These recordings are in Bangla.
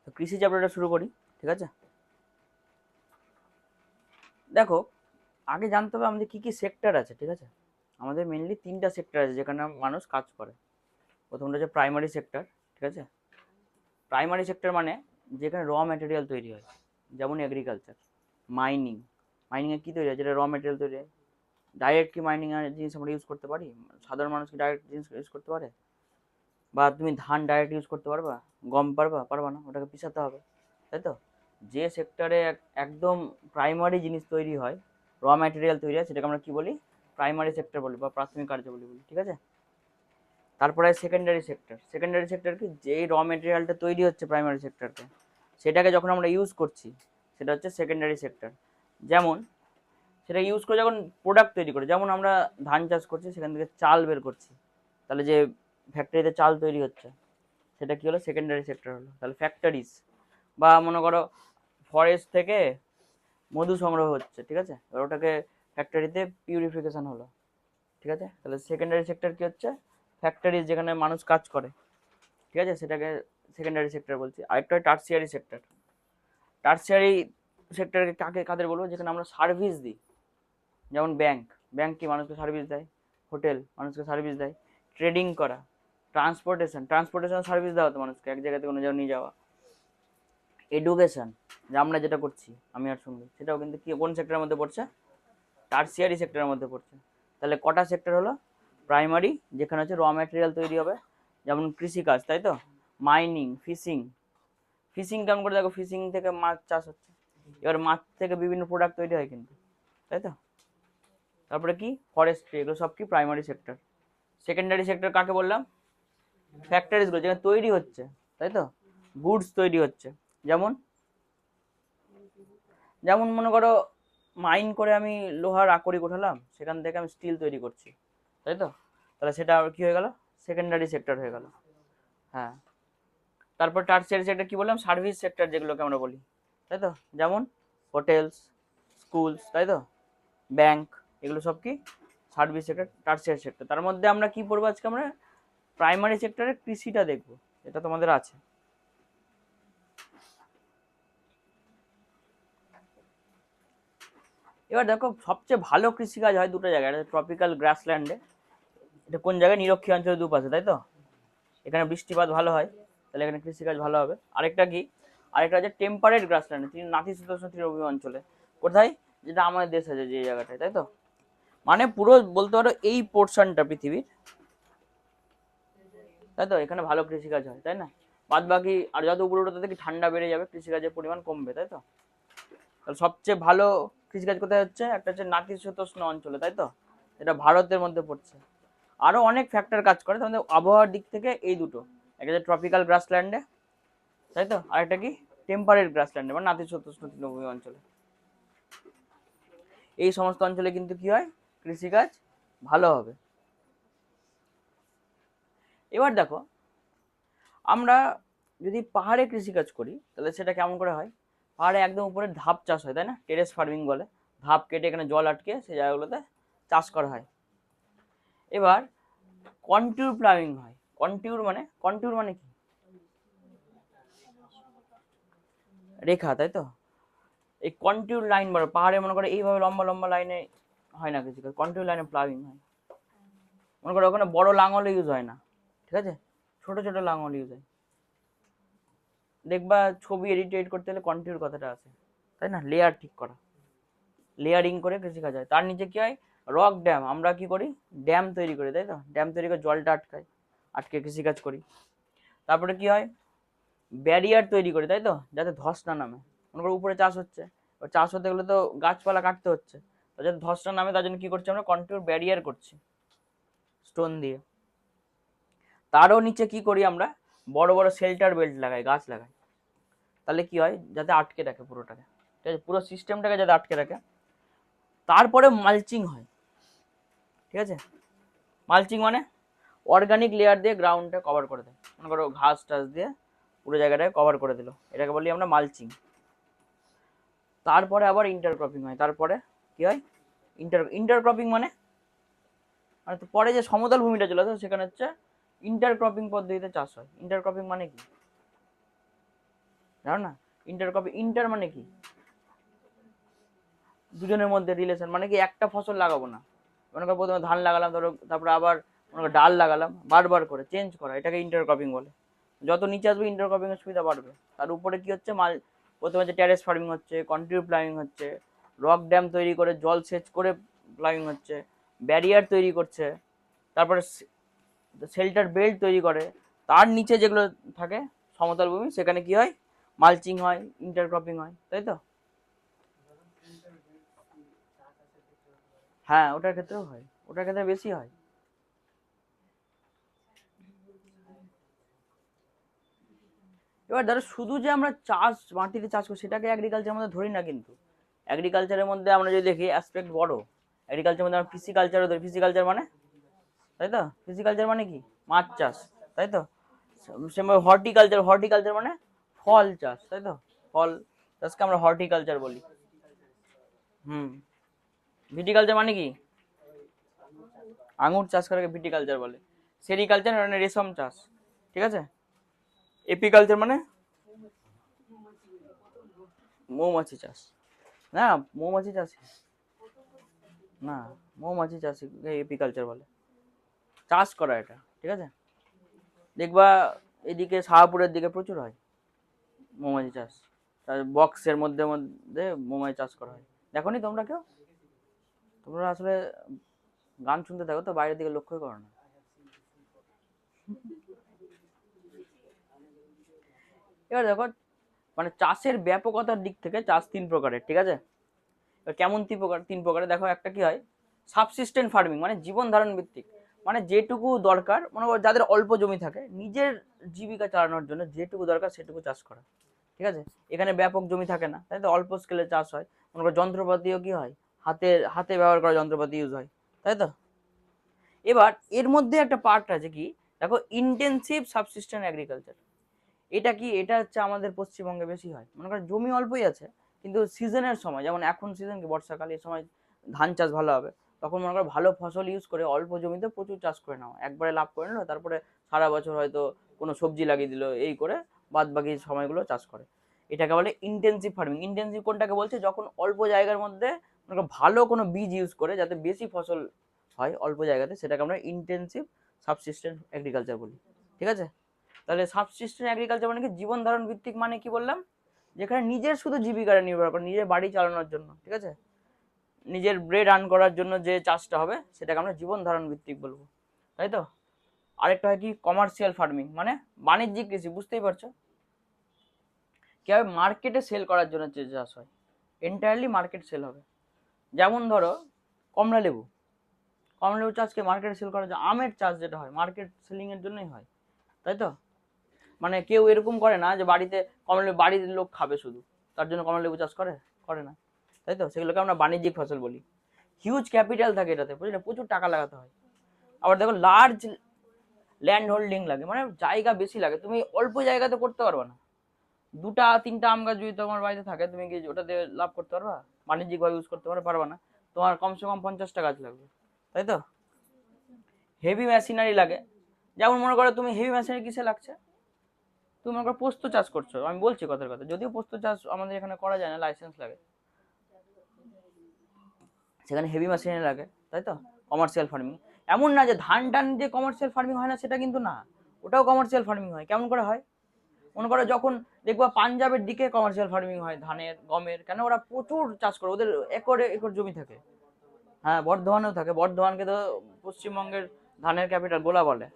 তো কৃষি চ্যাপ্টারটা শুরু করি, ঠিক আছে? দেখো, আগে জানতে হবে আমাদের কী কী সেক্টর আছে, ঠিক আছে? আমাদের মেনলি 3টা সেক্টর আছে যেখানে মানুষ কাজ করে। প্রথমটা হচ্ছে প্রাইমারি সেক্টর, ঠিক আছে? প্রাইমারি সেক্টর মানে যেখানে র ম্যাটেরিয়াল তৈরি হয়, যেমন এগ্রিকালচার, মাইনিং। মাইনিংয়ে কী তৈরি হয়? যেটা র ম্যাটেরিয়াল তৈরি হয়। ডাইরেক্ট কি মাইনিং জিনিস আমরা ইউজ করতে পারি? সাধারণ মানুষ কি ডাইরেক্ট জিনিস ইউজ করতে পারে? বা তুমি ধান ডাইরেক্ট ইউজ করতে পারবা? গম পারবা না, ওটাকে পিছাতে হবে, তাই তো? যে সেক্টরে একদম প্রাইমারি জিনিস তৈরি হয়, র ম্যাটেরিয়াল তৈরি হয়, সেটাকে আমরা কি বলি? প্রাইমারি সেক্টর বলি বা প্রাথমিক কার্যাবলী বলি, ঠিক আছে? তারপরে সেকেন্ডারি সেক্টর। সেকেন্ডারি সেক্টর কি? যেই র মেটেরিয়ালটা তৈরি হচ্ছে প্রাইমারি সেক্টরকে, সেটাকে যখন আমরা ইউজ করছি, সেটা হচ্ছে সেকেন্ডারি সেক্টর। যেমন সেটা ইউজ করে যখন প্রোডাক্ট তৈরি করে, যেমন আমরা ধান চাষ করছি, সেখান থেকে চাল বের করছি, তাহলে যে ফ্যাক্টরিতে চাল তৈরি হচ্ছে, সেটা কি হলো? সেকেন্ডারি সেক্টর হলো। তাহলে ফ্যাক্টরিজ, বা মনে করো ফরেস্ট থেকে মধু সংগ্রহ হচ্ছে, ঠিক আছে? এবার ওটাকে ফ্যাক্টরিতে পিউরিফিকেশন হলো, ঠিক আছে? তাহলে সেকেন্ডারি সেক্টর কি হচ্ছে? ফ্যাক্টরিজ, যেখানে মানুষ কাজ করে, ঠিক আছে? সেটাকে সেকেন্ডারি সেক্টর বলছি। আরেকটা হয় টার্সিয়ারি সেক্টর। টার্সিয়ারি সেক্টরকে কাদের বলবো? যেখানে আমরা সার্ভিস দিই, যেমন ব্যাংক। ব্যাংক কি মানুষকে সার্ভিস দেয়? হোটেল মানুষকে সার্ভিস দেয়। ট্রেডিং করা, ট্রান্সপোর্টেশন সার্ভিস দেওয়া, তো মানুষকে এক জায়গা থেকে অন্য জায়গায় নিয়ে যাওয়া। এডুকেশন, যে আমরা যেটা করছি, আমি আর শুনবি, সেটাও কিন্তু কি কোন সেক্টরের মধ্যে পড়ছে? টার্সিয়ারি সেক্টরের মধ্যে পড়ছে। তাহলে কটা সেক্টর হলো? প্রাইমারি, যেখানে হচ্ছে র ম্যাটেরিয়াল তৈরি হবে, যেমন কৃষিকাজ, তাই তো? Mining, fishing. ফিশিং কেমন করে? দেখো, ফিশিং থেকে মাছ চাষ হচ্ছে, এবার মাছ থেকে বিভিন্ন প্রোডাক্ট তৈরি হয় কিন্তু, তাই তো? তারপরে কি? ফরেস্ট্রি। এগুলো সব কি? Primary sector. সেকেন্ডারি সেক্টর কাকে বললাম? ফ্যাক্টরিজগুলো যেখানে তৈরি হচ্ছে, তাই তো? গুডস তৈরি হচ্ছে। যেমন যেমন মনে করো, মাইন করে আমি লোহার আকরিক উঠালাম, সেখান থেকে আমি স্টিল তৈরি করছি, তাই তো? তাহলে সেটা কি হয়ে গেল? সেকেন্ডারি সেক্টর হয়ে গেল। হ্যাঁ। তারপর টার্সিয়ারি সেক্টর কি বললাম? সার্ভিস সেক্টর, যেগুলোকে আমরা বলি, তাই তো? যেমন হোটেলস, স্কুলস, তাই তো? ব্যাংক। এগুলো সব কি? Service sector, tertiary sector. তার মধ্যে আমরা কি পড়বো আজকে? আমরা প্রাইমারি সেক্টরে কৃষিটা দেখবো, এটা তোমাদের আছে। এবার দেখো, সবচেয়ে ভালো কৃষিকাজ হয় দুটো জায়গায়। একটা ট্রপিক্যাল গ্রাসল্যান্ডে, এটা কোন জায়গায়? নিরক্ষীয় অঞ্চলের দুপাশে, তাই তো? এখানে বৃষ্টিপাত ভালো হয়, তাহলে এখানে কৃষিকাজ ভালো হবে। আরেকটা কি? আরেকটা হচ্ছে টেম্পারেট গ্রাসল্যান্ড, নাতিশীতোষ্ণ তৃণভূমি অঞ্চলে। কোথায়? যেটা আমাদের দেশ আছে যে জায়গাটায়, তাই তো? মানে পুরো বলতে পারো এই পোর্শনটা পৃথিবীর, তাই তো? এখানে ভালো কৃষিকাজ হয়, তাই না? বাদ বাকি আর যত উপরে উঠে তত কি ঠান্ডা বেড়ে যাবে, কৃষিকাজের পরিমাণ কমবে, তাই তো? তাহলে সবচেয়ে ভালো কৃষিকাজ কোথায় হচ্ছে? একটা হচ্ছে নাতিশীতোষ্ণ অঞ্চলে, তাই তো? এটা ভারতের মধ্যে পড়ছে। আরো অনেক ফ্যাক্টর কাজ করে, তোমাদের আবহাওয়ার দিক থেকে এই দুটো। একটা হচ্ছে ট্রপিক্যাল গ্রাসল্যান্ডে, তাই তো? আরেকটা কি? টেম্পারেট গ্রাসল্যান্ডে মানে নাতিশীতোষ্ণ তৃণভূমি অঞ্চলে। এই সমস্ত অঞ্চলে কিন্তু কি হয়? কৃষিকাজ ভালো হবে। এবার দেখো, আমরা যদি পাহাড়ে কৃষিকাজ করি, তাহলে সেটা কেমন করে হয়? পাহাড়ে একদম উপরে ধাপ চাষ হয়, তাই না? টেরেস ফার্মিং বলে। ধাপ কেটে এখানে জল আটকে সেই জায়গাগুলোতে চাষ করা হয়। এবার কন্ট্যুর প্লাউইং হয়। কন্ট্যুর মানে কি? রেখা, তাই তো? এই কন্ট্যুর লাইন বলে পাহাড়ে, মনে করো এইভাবে লম্বা লম্বা লাইনে হয় না কৃষিকাজ, কন্ট্যুর লাইনে প্লাউইং হয়। মনে করো ওখানে বড় লাঙল ইউজ হয় না, ঠিক আছে? ছোট ছোট লাঙল ইউজ হয়। দেখবা ছবি এডিট করতে হলে কন্ট্যুর কথাটা আছে, তাই না? লেয়ার ঠিক করা, লেয়ারিং করে কৃষিকাজ হয়। তার নিচে কি হয়? Rock dam. আমরা কি করি? ড্যাম তৈরি করি, তাই তো? ড্যাম তৈরি করে জলটা আটকে কৃষিকাজ করি। তারপরে কি হয়? ব্যারিয়ার তৈরি করি, তাই তো? যাতে ধস না নামে। মনে করো উপরে চাষ হচ্ছে, চাষ হতে গেলে তো গাছপালা কাটতে হচ্ছে, যাতে ধস না নামে তার জন্য কি করছি? আমরা কন্ট্যুর ব্যারিয়ার করছি স্টোন দিয়ে। তারও নিচে কি করি আমরা? বড় বড় শেল্টার বেল্ট লাগাই, গাছ লাগাই। তাহলে কি হয়? যাতে আটকে রাখে পুরোটাকে, ঠিক আছে? পুরো সিস্টেমটাকে যাতে আটকে রাখে। তারপরে মালচিং হয়, ঠিক আছে? মালচিং মানে অর্গানিক লেয়ার দিয়ে গ্রাউন্ডটা কভার করে দেয়। মনে করো ঘাস টাস দিয়ে পুরো জায়গাটাকে কভার করে দিল, এটাকে বলি আমরা মালচিং। তারপরে আবার ইন্টারক্রপিং হয়। তারপরে কি হয়? ইন্টারক্রপিং মানে মানে তো পরে যে সমতল ভূমিটা চলে আসে, সেখানে হচ্ছে ইন্টারক্রপিং পদ্ধতিতে চাষ হয়। ইন্টারক্রপিং মানে কি? জানো না? ইন্টার মানে কি? দুজনের মধ্যে রিলেশন, মানে কি একটা ফসল লাগাবো না, মনে করো প্রথমে ধান লাগালাম, ধরো তারপরে আবার মনে করো ডাল লাগালাম, বারবার করে চেঞ্জ করা, এটাকে ইন্টারক্রপিং বলে। যত নিচে আসবে ইন্টারক্রপিং এর সুবিধা বাড়বে। তার উপরে কি হচ্ছে, প্রথমে হচ্ছে টেরেস ফার্মিং হচ্ছে, কন্টিনিউ প্লাইং হচ্ছে, রক ড্যাম তৈরি করে জল সেচ করে প্লাইং হচ্ছে, ব্যারিয়ার তৈরি করছে, তারপরে শেল্টার বেল্ট তৈরি করে, তার নিচে যেগুলো থাকে সমতল ভূমি সেখানে কি হয়, মালচিং হয়, ইন্টারক্রপিং হয়, তাই তো? হ্যাঁ, ওটার ক্ষেত্রেও হয়, ওটার ক্ষেত্রে বেশি হয়। এবার ধরো শুধু যে আমরা চাষ মাটিতে চাষ করি সেটাকে এগ্রিকালচারের মধ্যে ধরি না, কিন্তু এগ্রিকালচারের মধ্যে আমরা যদি দেখি অ্যাসপেক্ট বড়, এগ্রিকালচারের মধ্যে আমরা ফিসিকালচারও ধরি। ফিসিকালচার মানে, তাই তো, ফিসিকালচার মানে কি, মাছ চাষ, তাই তো। সেভাবে হর্টিকালচার, হর্টিকালচার মানে ফল চাষ, তাই তো, ফল চাষকে আমরা হর্টিকালচার বলি। হুম। ভিটিকালচার মানে কি, আঙুর চাষ করাকে ভিটিকালচার বলে। সেরিকালচার মানে রেশম চাষ, ঠিক আছে। এপিকালচার মানে মৌমাছি চাষ। না, মৌমাছি চাষ না, মৌমাছি চাষ এপিকালচার বলে, চাষ করা এটা, ঠিক আছে। দেখবা এদিকে শাহপুরের দিকে প্রচুর হয় মৌমাছি চাষ, বক্সের মধ্যে মধ্যে মৌমাছি চাষ করা হয়। দেখোনি তোমরা কেউ? তোমরা আসলে গান শুনতে থাকো তো, বাইরের দিকে লক্ষ্যই করো না। এবার দেখো, মানে চাষের ব্যাপকতার দিক থেকে চাষ তিন প্রকারের, ঠিক আছে। কেমন তিন প্রকারের দেখো, একটা কি হয়, সাবসিস্টেন্ট ফার্মিং, মানে জীবন ধারণ ভিত্তিক, মানে যেটুকু দরকার, মনে করো যাদের অল্প জমি থাকে, নিজের জীবিকা চালানোর জন্য যেটুকু দরকার সেটুকু চাষ করা, ঠিক আছে। এখানে ব্যাপক জমি থাকে না, তাই তো, অল্প স্কেলে চাষ হয়। মনে করো যন্ত্রপাতিও কি হয়, হাতে হাতে ব্যবহার করা যন্ত্রপাতি ইউজ হয়, তাই তো। এবার এর মধ্যে একটা পার্ট আছে কি, দেখো, ইন্টেন্সিভ সাবসিস্টেন্ট এগ্রিকালচার। এটা কি, এটা হচ্ছে আমাদের পশ্চিমবঙ্গে বেশি হয়। মনে করেন জমি অল্পই আছে, কিন্তু সিজনের সময়, যেমন এখন সিজন কি বর্ষাকাল, এই সময় ধান চাষ ভালো হবে, তখন মনে করো ভালো ফসল ইউজ করে অল্প জমিতে প্রচুর চাষ করে নেওয়া, একবারে লাভ করে নিল, তারপরে সারা বছর হয়তো কোনো সবজি লাগিয়ে দিল, এই করে বাদ বাকি সময়গুলো চাষ করে। এটাকে বলে ইন্টেন্সিভ ফার্মিং। ইন্টেন্সিভ কোনটাকে বলছে, যখন অল্প জায়গার মধ্যে মনে করো ভালো কোনো বীজ ইউজ করে যাতে বেশি ফসল হয় অল্প জায়গাতে, সেটাকে আমরা ইন্টেন্সিভ সাবসিস্টেন্ট এগ্রিকালচার বলি, ঠিক আছে। তাহলে সাবসিস্টেন্ট এগ্রিকালচার মানে কি, জীবন ধারণ ভিত্তিক, মানে কি বললাম, যেখানে নিজের শুধু জীবিকাটা নির্ভর করে, নিজের বাড়ি চালানোর জন্য, ঠিক আছে, নিজের ব্রেড আর্ন করার জন্য যে চাষটা হবে সেটাকে আমরা জীবন ধারণ ভিত্তিক বলবো, তাই তো। আরেকটা হয় কি, কমার্শিয়াল ফার্মিং, মানে বাণিজ্যিক কৃষি, বুঝতেই পারছো, কি হবে, মার্কেটে সেল করার জন্য যে চাষ হয়, এন্টায়ারলি মার্কেট সেল হবে। যেমন ধরো কমলা লেবু, কমলা লেবু চাষকে মার্কেটে সেল করার জন্য, আমের চাষ যেটা হয় মার্কেট সেলিং এর জন্যই হয়, তাই তো। মানে কেউ এরকম করে না যে বাড়িতে কমলা লেবু, বাড়ির লোক খাবে শুধু, তার জন্য কমলা লেবু চাষ করে, করে না, তাই তো। সেগুলোকে আমরা বাণিজ্যিক ফসল বলি। হিউজ ক্যাপিটাল থাকে এটাতে, বুঝলে, প্রচুর টাকা লাগাতে হয়। আবার দেখো লার্জ ল্যান্ড হোল্ডিং লাগে, মানে জায়গা বেশি লাগে, তুমি অল্প জায়গাতে করতে পারবে না। দুটা তিনটা আম গাছ যদি তোমার বাড়িতে থাকে, তুমি কি ওটাতে লাভ করতে পারবা, বাণিজ্যিক ভাবে ইউজ করতে পারবা না। তোমার কমসে কম 50টা গাছ লাগবে, তাই তো। হেভি মেশিনারি লাগে, যেমন মনে করো তুমি হেভি মেশিনারি কিসে লাগছে, তুমি মনে করো পোস্ত চাষ করছো, আমি বলছি কথার কথা, যদিও পোস্ত চাষ আমাদের এখানে করা যায় না, লাইসেন্স লাগে, সেখানে হেভি মেশিনারি লাগে, তাই তো। কমার্শিয়াল ফার্মিং, এমন না যে ধান টান যে কমার্শিয়াল ফার্মিং হয় না, সেটা কিন্তু না, ওটাও কমার্শিয়াল ফার্মিং হয়। কেমন করে হয়, মনে করো যখন দেখবা পাঞ্জাবের দিকে কমার্শিয়াল ফার্মিং হয় ধানের গমের, কেন, ওরা প্রচুর চাষ করে, ওদের একরে একর জমি থাকে। হ্যাঁ, বর্ধমানেও থাকে, বর্ধমানকে তো পশ্চিমবঙ্গের ধানের ক্যাপিটাল গোলা বলে।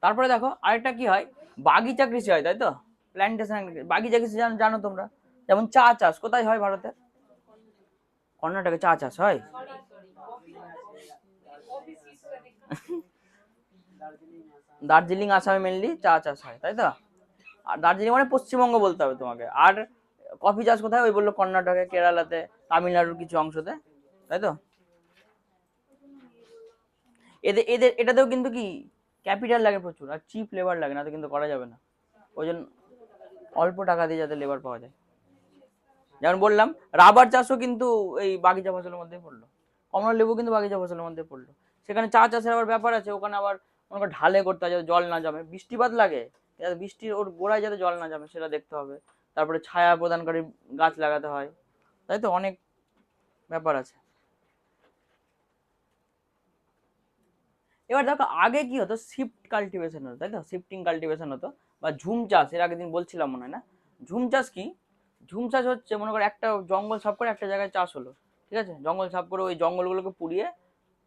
তারপরে দেখো আরেকটা কি হয়, বাগিচা কৃষি হয়, তাই তো, প্ল্যান্টেশন। বাগিচা কৃষি জানো তোমরা, যেমন চা চাষ কোথায় হয় ভারতে, কর্ণাটকে চা চাষ হয়। দার্জিলিং আসামে মেনলি চা চাষ হয়, তাই তো। আর দার্জিলিং মানে পশ্চিমবঙ্গ বলতে হবে তোমাকে। আর কফি চাষ কোথায়, ওই বললো কর্ণাটকে, কেরালাতে, তামিলনাড়ুর কিছু অংশতে, তাই তো। এদের এদের এটাতেও কিন্তু কি ক্যাপিটাল লাগে প্রচুর, আর চিপ লেবার লাগে, না তো কিন্তু করা যাবে না। ওই জন্য অল্প টাকা দিয়ে যাতে লেবার পাওয়া যায়। যেমন বললাম, রাবার চাষও কিন্তু এই বাগিচা ফসলের মধ্যে পড়লো, কমলা লেবু কিন্তু বাগিচা ফসলের মধ্যে পড়লো। সেখানে চা চাষের আবার ব্যাপার আছে, ওখানে আবার মনে করো ঢালে করতে হয় যাতে জল না জমে, বৃষ্টিপাত লাগে যাতে বৃষ্টির ওর গোড়ায় যাতে জল না জমে সেটা দেখতে হবে। তারপরে ছায়া প্রদানকারী গাছ লাগাতে হয়, তাই তো অনেক ব্যাপার আছে। এবার দেখো আগে কি হতো, শিফট কাল্টিভেশন হতো, তাই তো শিফটিং কাল্টিভেশন হতো, বা ঝুম চাষ এর আগের দিন বলছিলাম মনে হয় না। ঝুম চাষ কি, ঝুম চাষ হচ্ছে মনে করো একটা জঙ্গল সাফ করে একটা জায়গায় চাষ হলো, ঠিক আছে, জঙ্গল সাফ করে ওই জঙ্গলগুলোকে পুড়িয়ে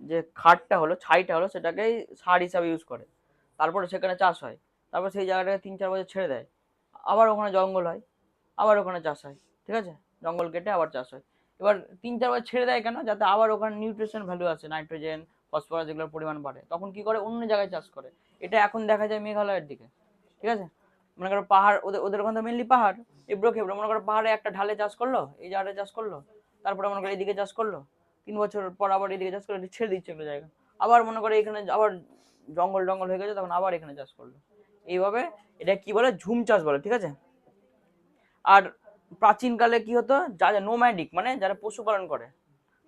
যে খাটটা হলো ছাইটা হলো সেটাকেই সার হিসাবে ইউজ করে, তারপরে সেখানে চাষ হয়, তারপর সেই জায়গাটাকে 3-4 বছর ছেড়ে দেয়, আবার ওখানে জঙ্গল হয়, আবার ওখানে চাষ হয়, ঠিক আছে, জঙ্গল কেটে আবার চাষ হয়। এবার 3-4 বছর ছেড়ে দেয় কেন, যাতে আবার ওখানে নিউট্রিশন ভ্যালু আছে, নাইট্রোজেন ফসফরাস এগুলোর পরিমাণ বাড়ে, তখন কি করে অন্য জায়গায় চাষ করে। এটা এখন দেখা যায় মেঘালয়ের দিকে, ঠিক আছে, মনে করো পাহাড়, ওদের ওদের ওখানে তো মেনলি পাহাড়, এবড়ো খেবড়ো, মনে করো পাহাড়ে একটা ঢালে চাষ করলো, এই জায়গাটা চাষ করলো, তারপরে মনে করো এদিকে চাষ করলো, 3 বছর পর আবার এদিকে চাষ করলো, ছেড়ে দিচ্ছে একটা জায়গা, আবার মনে করো এখানে আবার জঙ্গল জঙ্গল হয়ে গেছে, তখন আবার এখানে চাষ করলো, এইভাবে এটা কি বলে, ঝুম চাষ বলে, ঠিক আছে। আর প্রাচীনকালে কি হতো, যা যা নোম্যাডিক মানে যারা পশুপালন করে,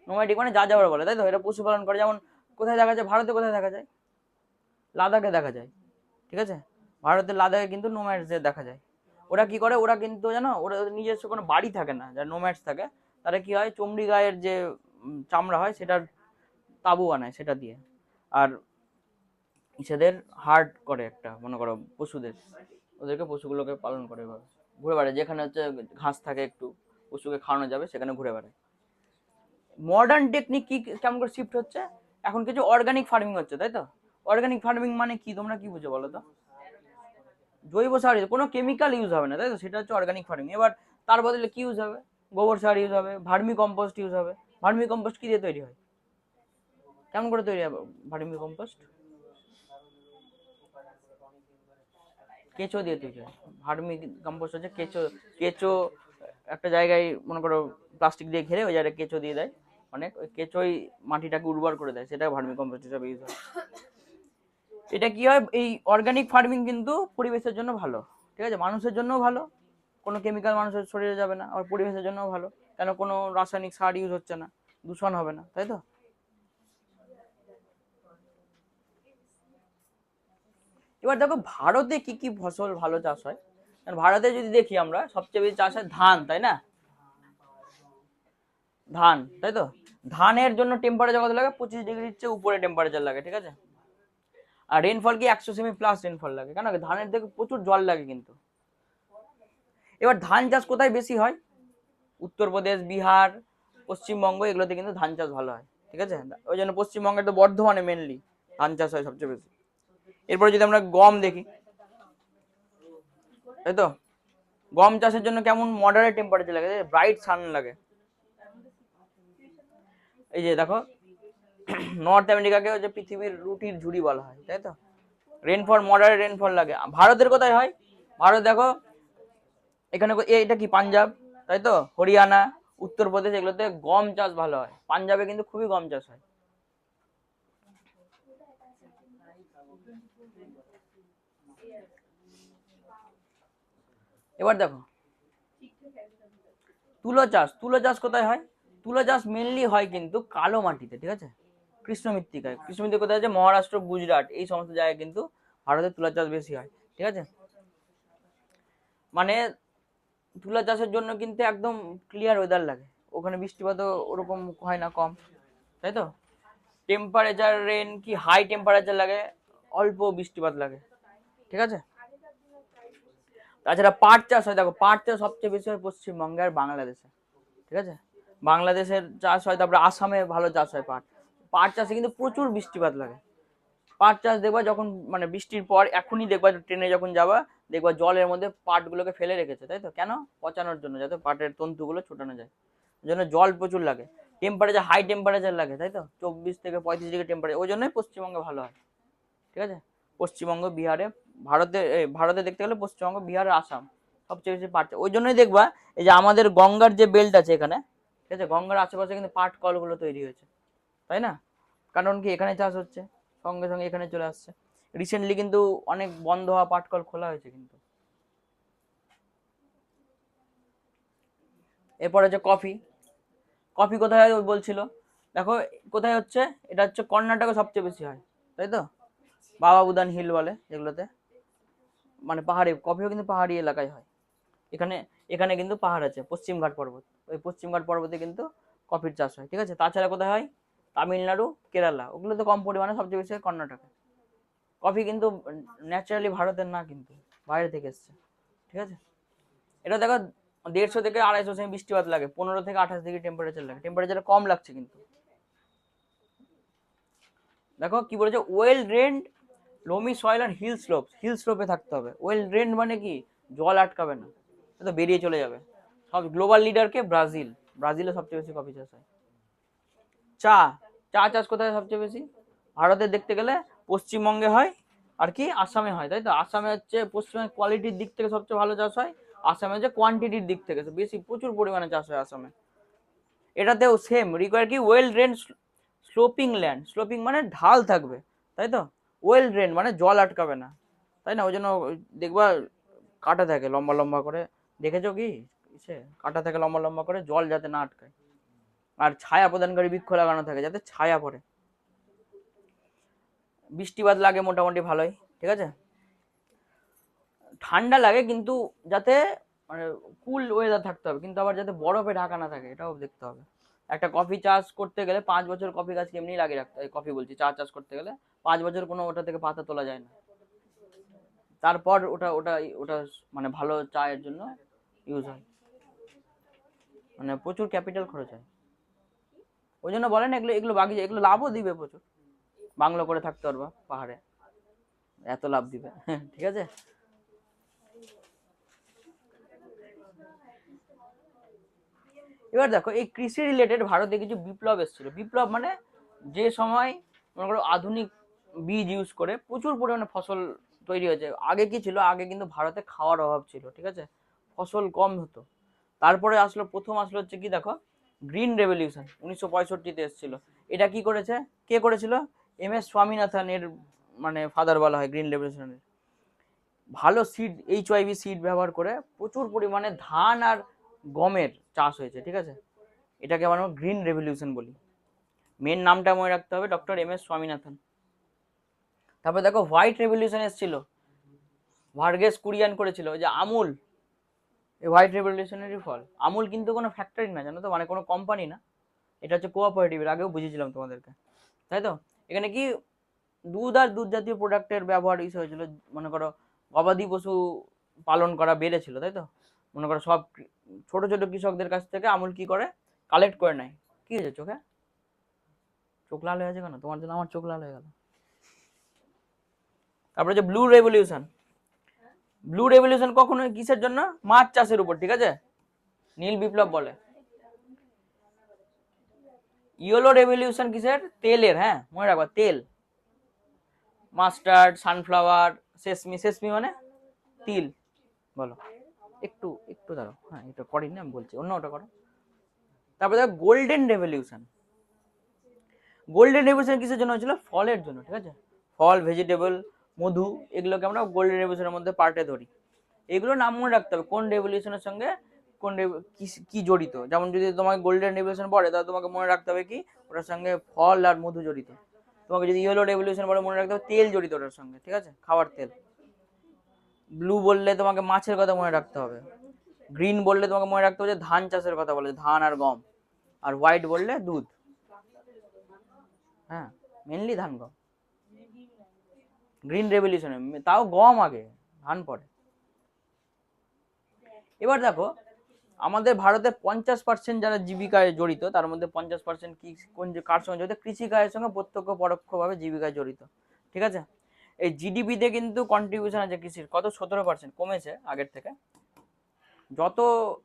নোম্যাডিক মানে যা যাবার বলে, তাই তো, এরা পশুপালন করে, যেমন কোথায় দেখা যায়, ভারতে কোথায় দেখা যায়, লাদাখে দেখা যায়, ঠিক আছে, ভারতের লাদাখে কিন্তু নোম্যাডসদের দেখা যায়। ওরা কি করে, ওরা কিন্তু জানো ওরা ওদের নিজস্ব কোনো বাড়ি থাকে না, যারা নোম্যাডস থাকে তারা কি হয়, চমড়ি গায়ের যে চামড়া হয় সেটার তাঁবু বানায় সেটা দিয়ে, আর সেদের হার্ট করে একটা, মনে করো পশুদের, ওদেরকে পশুগুলোকে পালন করে এভাবে ঘুরে বেড়ায়, যেখানে হচ্ছে ঘাস থাকে একটু পশুকে খাওয়ানো যাবে সেখানে ঘুরে বেড়ায়। মডার্ন টেকনিক কি কেমন করে শিফট হচ্ছে, এখন কিছু অর্গানিক ফার্মিং হচ্ছে, তাই তো। অর্গানিক ফার্মিং মানে কি, তোমরা কি বুঝো বলো তো, জৈব সার, কোনো কেমিক্যাল ইউজ হবে না, তাই তো, সেটা হচ্ছে অর্গানিক ফার্মিং। এবার তার বদলে কি ইউজ হবে, গোবর সার ইউজ হবে, ভার্মি কম্পোস্ট ইউজ হবে। ভার্মি কম্পোস্ট কি দিয়ে তৈরি হয়, কেমন করে তৈরি হবে ভার্মি কম্পোস্ট, কেঁচো দিয়ে তৈরি হয়। ভার্মি কম্পোস্ট হচ্ছে কেঁচো, কেঁচো একটা জায়গায় মনে করো প্লাস্টিক দিয়ে ঘিরে ওই জায়গায় কেঁচো দিয়ে দেয়, অনেক ওই কেঁচোই মাটিটাকে উর্বর করে দেয়, সেটা ভার্মি কম্পোস্ট হিসাবে ইউজ হয়। এটা কি হয়, এই অর্গানিক ফার্মিং কিন্তু পরিবেশের জন্য ভালো, ঠিক আছে, মানুষের জন্যও ভালো, কোনো কেমিক্যাল মানুষের শরীরে যাবে না, আর পরিবেশের জন্যও ভালো, কেন কোনো রাসায়নিক সার ইউজ হচ্ছে না, দূষণ হবে না, তাই তো। এবার দেখো ভারতে কি কি ফসল ভালো চাষ হয়, ভারতে যদি দেখি আমরা সবচেয়ে বেশি চাষ হয় ধান, তাই না, ধান, তাই তো। ধানের জন্য টেম্পারেচার কত লাগে, 25 ডিগ্রির চেয়ে উপরে টেম্পারেচার লাগে, ঠিক আছে। আর রেনফল কি 100 সেমি প্লাস রেনফল লাগে, কেন ধানের দেখে প্রচুর জল লাগে কিন্তু। এবার ধান চাষ কোথায় বেশি হয়, উত্তরপ্রদেশ, বিহার, পশ্চিমবঙ্গ, এগুলোতে কিন্তু ধান চাষ ভালো হয়, ঠিক আছে। ওই জন্য পশ্চিমবঙ্গের তো বর্ধমানে মেনলি ধান চাষ হয় সবচেয়ে বেশি। এরপরে যদি আমরা গম দেখি, তাই তো, গম চাষের জন্য কেমন মডারেট টেম্পারেচার লাগে, ব্রাইট সান লাগে। এই যে দেখো নর্থ আমেরিকাকে হচ্ছে পৃথিবীর রুটির ঝুড়ি বলা হয়, তাই তো, রেনফল মডারেট রেনফল লাগে। ভারতের কোথায় হয়, ভারত দেখো এখানে এটা কি পাঞ্জাব, তাই তো, হরিয়ানা, উত্তরপ্রদেশ, এগুলোতে গম চাষ ভালো হয়, পাঞ্জাবে কিন্তু খুবই গম চাষ হয়। এবার দেখো তুলো চাষ, তুলো চাষ কোথায় হয়, তুলো চাষ মেনলি হয় কিন্তু কালো মাটিতে, ঠিক আছে, কৃষ্ণ মৃত্তিকায়। কৃষ্ণ মৃত্তিকা কোথায় আছে, মহারাষ্ট্র, গুজরাট, এই সমস্ত জায়গায় কিন্তু ভারতের তুলা চাষ বেশি হয়, ঠিক আছে। মানে তুলা চাষের জন্য কিন্তু একদম ক্লিয়ার ওয়েদার লাগে, ওখানে বৃষ্টিপাতও ওরকম হয় না, কম, তাই তো। টেম্পারেচার রেন কি হাই টেম্পারেচার লাগে, অল্প বৃষ্টিপাত লাগে, ঠিক আছে। তাছাড়া পাট চাষ হয়, দেখো পাট চাষ সবচেয়ে বেশি হয় পশ্চিমবঙ্গে আর বাংলাদেশে, ঠিক আছে, বাংলাদেশের চাষ হয়, তারপরে আসামে ভালো চাষ হয় পাট। পাট চাষে কিন্তু প্রচুর বৃষ্টিপাত লাগে। পাট চাষ দেখবা যখন মানে বৃষ্টির পর এখনই দেখবা ট্রেনে যখন যাবা, দেখবা জলের মধ্যে পাটগুলোকে ফেলে রেখেছে, তাই তো, কেন, পচানোর জন্য, যাতে পাটের তন্তুগুলো ছোটানো যায়, জন্য জল প্রচুর লাগে। টেম্পারেচার হাই টেম্পারেচার লাগে, তাই তো, 24 থেকে 35 ডিগ্রি টেম্পারেচার, ওই জন্যই পশ্চিমবঙ্গে ভালো হয়, ঠিক আছে। পশ্চিমবঙ্গ, বিহারে, ভারতে দেখতে গেলে পশ্চিমবঙ্গ, বিহার, আসাম সবচেয়ে বেশি পাট, ওই জন্যই দেখবা এই যে আমাদের গঙ্গার যে বেল্ট আছে এখানে, ঠিক আছে, গঙ্গার আশেপাশে কিন্তু পাট কলগুলো তৈরি হয়েছে, তাই না, কারণ কি এখানে চাষ হচ্ছে, সঙ্গে সঙ্গে এখানে চলে আসছে। রিসেন্টলি কিন্তু অনেক বন্ধ হওয়া পাটকল খোলা হয়েছে কিন্তু। এরপর হচ্ছে কফি, কফি কোথায় বলছিল, দেখো কোথায় হচ্ছে, এটা হচ্ছে কর্ণাটকে সবচেয়ে বেশি হয়, তাই তো, বাবা বুদান হিল বলে যেগুলোতে, মানে পাহাড়ি কফিও কিন্তু পাহাড়ি এলাকায় হয়। এখানে এখানে কিন্তু পাহাড় আছে, পশ্চিমঘাট পর্বত, ওই পশ্চিমঘাট পর্বতে কিন্তু কফির চাষ হয়, ঠিক আছে। তাছাড়া কোথায় হয়? তামিলনাড়ু, কেরালা, ওগুলোতে কম পরিমাণে, সবচেয়ে বেশি হয় কর্ণাটকে। কফি কিন্তু ন্যাচারালি ভারতের না, কিন্তু বাইরে থেকে এসছে, ঠিক আছে। এটা দেখো 150 থেকে 250 সেমি বৃষ্টিপাত লাগে, 15 থেকে 28 ডিগ্রি টেম্পারেচার লাগে, টেম্পারেচার কম লাগছে কিন্তু। দেখো কি বলেছে, ওয়েল ড্রেন্ড লোমি সয়েল আর হিল স্লোপ, হিল স্লোপে থাকতে হবে। ওয়েল ড্রেন্ড মানে কি, জল আটকাবে না, তো বেরিয়ে চলে যাবে। সব গ্লোবাল লিডারকে ব্রাজিল, ব্রাজিলে সবচেয়ে বেশি কফি চাষ হয়। চা, চা চাষ কোথায় সবচেয়ে বেশি? ভারতে দেখতে গেলে পশ্চিমবঙ্গে হয়, আর কি আসামে হয়, তাই তো। আসামে হচ্ছে পশ্চিমবঙ্গের কোয়ালিটির দিক থেকে সবচেয়ে ভালো চাষ হয়, আসামে হচ্ছে কোয়ান্টিটির দিক থেকে বেশি, প্রচুর পরিমাণে চাষ হয় আসামে। এটাতেও সেম রিকোয়ার কি, well drain sloping land, sloping মানে ঢাল থাকবে, তাই তো। ওয়েল ড্রেন মানে জল আটকাবে না, তাই না। ওই জন্য দেখবা কাটা থাকে লম্বা লম্বা করে, দেখেছো কি সে কাটা থাকে লম্বা লম্বা করে, জল যাতে না আটকায়। আর ছায়া প্রদানকারী বৃক্ষ লাগানো থাকে যাতে ছায়া পড়ে। বৃষ্টিপাত লাগে মোটামুটি ভালোই, ঠিক আছে। ঠান্ডা লাগে কিন্তু যাতে মানে কুল ওয়েদার থাকতে হবে, কিন্তু আবার যাতে বরফে ঢাকা না থাকে, এটাও দেখতে হবে। একটা কফি চাষ করতে গেলে 5 বছর কফি গাছ এমনি লাগিয়ে রাখতে হয়, কফি বলছি, চা চাষ করতে গেলে 5 বছর কোনো ওটা থেকে পাতা তোলা যায় না, তারপর ওটা ওটা ওটা মানে ভালো চায়ের জন্য ইউজ হয়, মানে প্রচুর ক্যাপিটাল খরচ হয়। ওই জন্য বলেন এগুলো এগুলো বাগিয়ে, এগুলো লাভও দিবে প্রচুর, বাংলো করে থাকতে পারবা পাহাড়ে, এত লাভ দিবে ঠিক আছে। এবার দেখো এই কৃষি রিলেটেড ভারতে কিছু বিপ্লব এসেছিল। বিপ্লব মানে যে সময় মনে করো আধুনিক বীজ ইউজ করে প্রচুর পরিমাণে ফসল তৈরি হয়েছে। আগে কি ছিল, আগে কিন্তু ভারতে খাওয়ার অভাব ছিল, ঠিক আছে, ফসল কম হতো। তারপরে আসলো, প্রথম আসলো হচ্ছে কি দেখো, গ্রিন রেভলিউশন 1965-তে এসেছিল। এটা কি করেছে, কে করেছিল? MS স্বামীনাথন এর মানে ফাদার বলা হয় গ্রিন রেভলিউশনের। ভালো সিড, HYV সিড ব্যবহার করে প্রচুর পরিমাণে ধান আর গমের চাষ হয়েছে, ঠিক আছে। এটাকে আমরা গ্রিন রেভলিউশন বলি। মেন নামটা মনে রাখতে হবে, ডক্টর MS স্বামীনাথন। তারপরে দেখো হোয়াইট রেভলিউশন এসেছিল, ভার্গেস কুরিয়ান করেছিল। ওই যে আমুল, এই হোয়াইট রেভলিউশনেরই ফল। আমুল কিন্তু কোনো ফ্যাক্টরি না, জানো তো, মানে কোনো কোম্পানি না, এটা হচ্ছে কোঅপারেটিভ, এর আগেও বুঝিয়েছিলাম তোমাদেরকে, তাই তো। এখানে কি দুধ আর দুধ জাতীয় প্রোডাক্টের ব্যবহার ইউজ হয়েছিল। মনে করো গবাদি পশু পালন করা বেড়েছিল, তাই তো। মনে করো সব ছোট ছোট কৃষকদের কাছ থেকে আমুল কি করে, কালেক্ট করে নেয়। কি হয়েছে চোখে, চোখ লাল হয়ে আছে কেন? তোমার জন্য আমার চোখ লাল হয়ে গেল। তারপরে যে ব্লু রেভলিউশন, ব্লু রেভলিউশন কখনো কিসের জন্য? মাছ চাষের উপর, ঠিক আছে, নীল বিপ্লব বলে। ইয়েলো রেভলিউশন কিসের? তেলের, হ্যাঁ মনে রাখবা, তেল, মাস্টার্ড, সানফ্লাওয়ার, সেসমি, সেসমি মানে তিল, বলো। একটু একটু দাঁড়াও, হ্যাঁ এটা করিনি আমি বলছি, অন্য ওটা করো। তারপরে দেখো গোল্ডেন রেভলিউশন, গোল্ডেন রেভলিউশন কিসের জন্য হয়েছিল? ফলের জন্য, ঠিক আছে। ফল, ভেজিটেবল, মধু, এগুলোকে আমরা গোল্ডেন রেভলিউশনের মধ্যে পার্টে ধরি। এগুলো নাম মনে রাখতে হবে কোন রেভলিউশনের সঙ্গে কোন কি জড়িত। যেমন যদি তোমাকে গোল্ডেন রেভলিউশন পড়ে, তাহলে তোমাকে মনে রাখতে হবে কি ওটার সঙ্গে ফল আর মধু জড়িত। তোমাকে যদি ইয়েলো রেভলিউশন পড়ে, মনে রাখতে হবে তেল জড়িত ওটার সঙ্গে, ঠিক আছে, খাবার তেল। ব্লু বললে তোমাকে মাছের কথা মনে রাখতে হবে। গ্রিন বললে তোমাকে মনে রাখতে হবে যে ধান চাষের কথা বলে, ধান আর গম। আর হোয়াইট বললে দুধ, হ্যাঁ মেনলি ধান গম। গ্রিন রেভলিউশনে তাও গম আগে, ধান পরে। এবার দেখো আমাদের ভারতে 50% যারা জীবিকায় জড়িত, তার মধ্যে 50% কি কোন যে কার সঙ্গে জড়িত? কৃষিকাজের সঙ্গে প্রত্যক্ষ পরোক্ষভাবে জীবিকায় জড়িত, ঠিক আছে। এই জিডিপিতে কিন্তু কন্ট্রিবিউশন আছে কৃষির, কত? 17%, কমেছে আগের থেকে। যত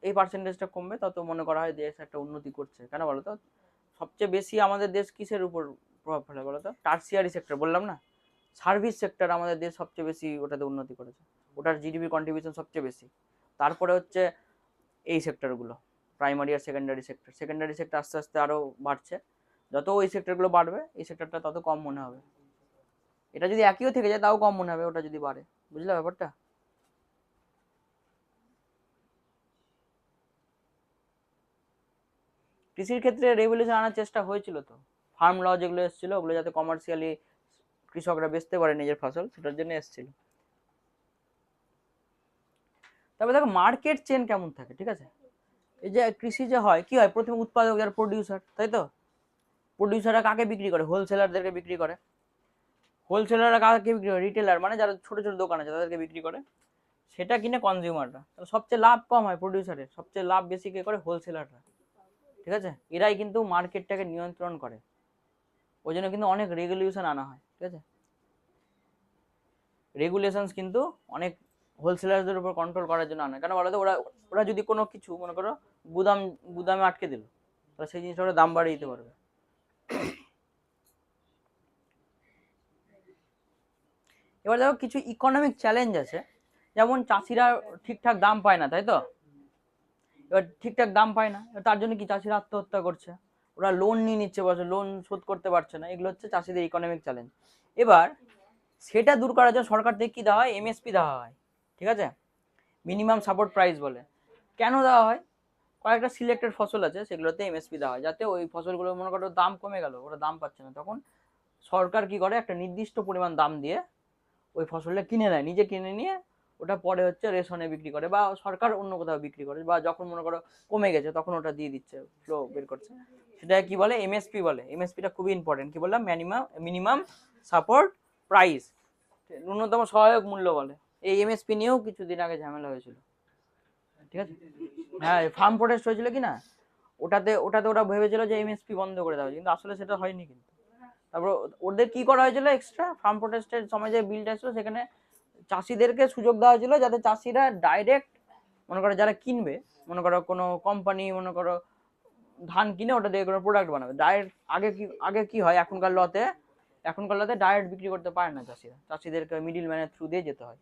এই পার্সেন্টেজটা কমবে তত মনে করা হয় দেশ একটা উন্নতি করছে। কেন বলো তো? সবচেয়ে বেশি আমাদের দেশ কিসের উপর প্রভাব ফেলে বলো তো? টার্সিয়ারি সেক্টর, বললাম না, সার্ভিস সেক্টর আমাদের দেশ সবচেয়ে বেশি ওটাতে উন্নতি করেছে, ওটার জিডিপি কন্ট্রিবিউশন সবচেয়ে বেশি। তারপরে হচ্ছে এই সেক্টরগুলো, প্রাইমারি আর সেকেন্ডারি সেক্টর। সেকেন্ডারি সেক্টর আস্তে আস্তে আরও বাড়ছে, যত ওই সেক্টরগুলো বাড়বে এই সেক্টরটা তত কম মনে হবে। এটা যদি একইও থেকে যায় তাও কম মনে হবে, ওটা যদি বাড়ে। বুঝলে ব্যাপারটা? কৃষির ক্ষেত্রে রেগুলেশন আনার চেষ্টা হয়েছিল তো, ফার্ম ল যেগুলো এসেছিল ওগুলো যাতে কমার্শিয়ালি কৃষকরা বেচতে পারে নিজের ফসল, সেটার জন্য এসেছিল। তবে দেখো মার্কেট চেন কেমন থাকে, ঠিক আছে? এই যে কৃষি যে হয়, কি হয়, প্রথমে উৎপাদক যারা প্রডিউসার, তাই তো, প্রডিউসাররা কাকে বিক্রি করে? হোলসেলারদেরকে বিক্রি করে। হোলসেলাররা কাকে বিক্রি করে? রিটেলার, মানে যারা ছোট ছোট দোকান আছে তাদেরকে বিক্রি করে। সেটা কিনে কনজিউমাররা। তাহলে সবচেয়ে লাভ কম হয় প্রডিউসারের, সবচেয়ে লাভ বেশি কে করে? হোলসেলাররা, ঠিক আছে? এরাই কিন্তু মার্কেটটাকে নিয়ন্ত্রণ করে। ওই জন্য কিন্তু অনেক রেগুলেশন আনা হয়, ঠিক আছে? রেগুলেশনস কিন্তু অনেক হোলসেলারদের উপর কন্ট্রোল করার জন্য আনে। কেন বলো তো? ওরা ওরা যদি কোনো কিছু মনে করো গুদামে আটকে দিল, তাহলে সেই জিনিসটা ওরা দাম বাড়িয়ে দিতে পারবে। এবার দেখো কিছু ইকোনমিক চ্যালেঞ্জ আছে, যেমন চাষিরা ঠিকঠাক দাম পায় না, তাই তো? এবার ঠিকঠাক দাম পায় না, তার জন্য কি চাষিরা আত্মহত্যা করছে, ওরা লোন নিয়ে নিচ্ছে, বছর লোন শোধ করতে পারছে না। এগুলো হচ্ছে চাষিদের ইকোনমিক চ্যালেঞ্জ। এবার সেটা দূর করার জন্য সরকার থেকে কি দেওয়া হয়? এমএসপি দেওয়া হয়, ঠিক আছে? মিনিমাম সাপোর্ট প্রাইস বলে। কেন দেওয়া হয়? কয়েকটা সিলেক্টেড ফসল আছে, সেগুলোতে এমএসপি দেওয়া হয়, যাতে ওই ফসলগুলো মনে করো দাম কমে গেল, ওরা দাম পাচ্ছে না, তখন সরকার কি করে? একটা নির্দিষ্ট পরিমাণ দাম দিয়ে ওই ফসলটা কিনে নেয়, নিজে কিনে নিয়ে ওটা পরে হচ্ছে রেশনে বিক্রি করে, বা সরকার অন্য কোথাও বিক্রি করে, বা যখন মনে করো কমে গেছে তখন ওটা দিয়ে দিচ্ছে, ফ্লো বের করছে। সেটা কি বলে? এমএসপি বলে। এমএসপিটা খুবই ইম্পর্টেন্ট। কি বললাম? মিনিমাম সাপোর্ট প্রাইস, ন্যূনতম সহায়ক মূল্য বলে। এই এমএসপি নিয়েও কিছুদিন আগে ঝামেলা হয়েছিল, ঠিক আছে? হ্যাঁ, ফার্ম প্রোটেস্ট হয়েছিল কি না, ওটাতে ওটাতে ওরা ভেবেছিল যে এমএসপি বন্ধ করে দেওয়া, কিন্তু আসলে সেটা হয়নি। কিন্তু তারপর ওদের কি করা হয়েছিল? এক্সট্রা ফার্ম প্রোটেস্টের সময় যে বিলটা ছিল, সেখানে চাষিদেরকে সুযোগ দেওয়া হয়েছিল যাতে চাষিরা ডাইরেক্ট, মনে করো যারা কিনবে, মনে করো কোনো কোম্পানি মনে করো ধান কিনে ওটা দিয়ে কোনো প্রোডাক্ট বানাবে ডাইরেক্ট। আগে কি হয়, এখনকার লতে ডাইরেক্ট বিক্রি করতে পারে না চাষিরা, চাষিদেরকে মিডিল ম্যানের থ্রু দিয়ে যেতে হয়।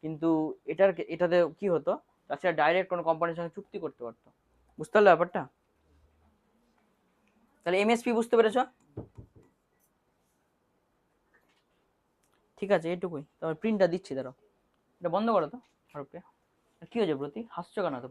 কিন্তু এটাতে কি হতো? চাষিরা ডাইরেক্ট কোনো কোম্পানির সঙ্গে চুক্তি করতে পারতো। বুঝতে পারলে ব্যাপারটা? তাহলে এমএসপি বুঝতে পেরেছো? ঠিক আছে, এটুকুই। তারপর প্রিন্টটা দিচ্ছি, দাঁড়াও, এটা বন্ধ করো তো। কি হয়েছে প্রতি, হাসছো কেন তো?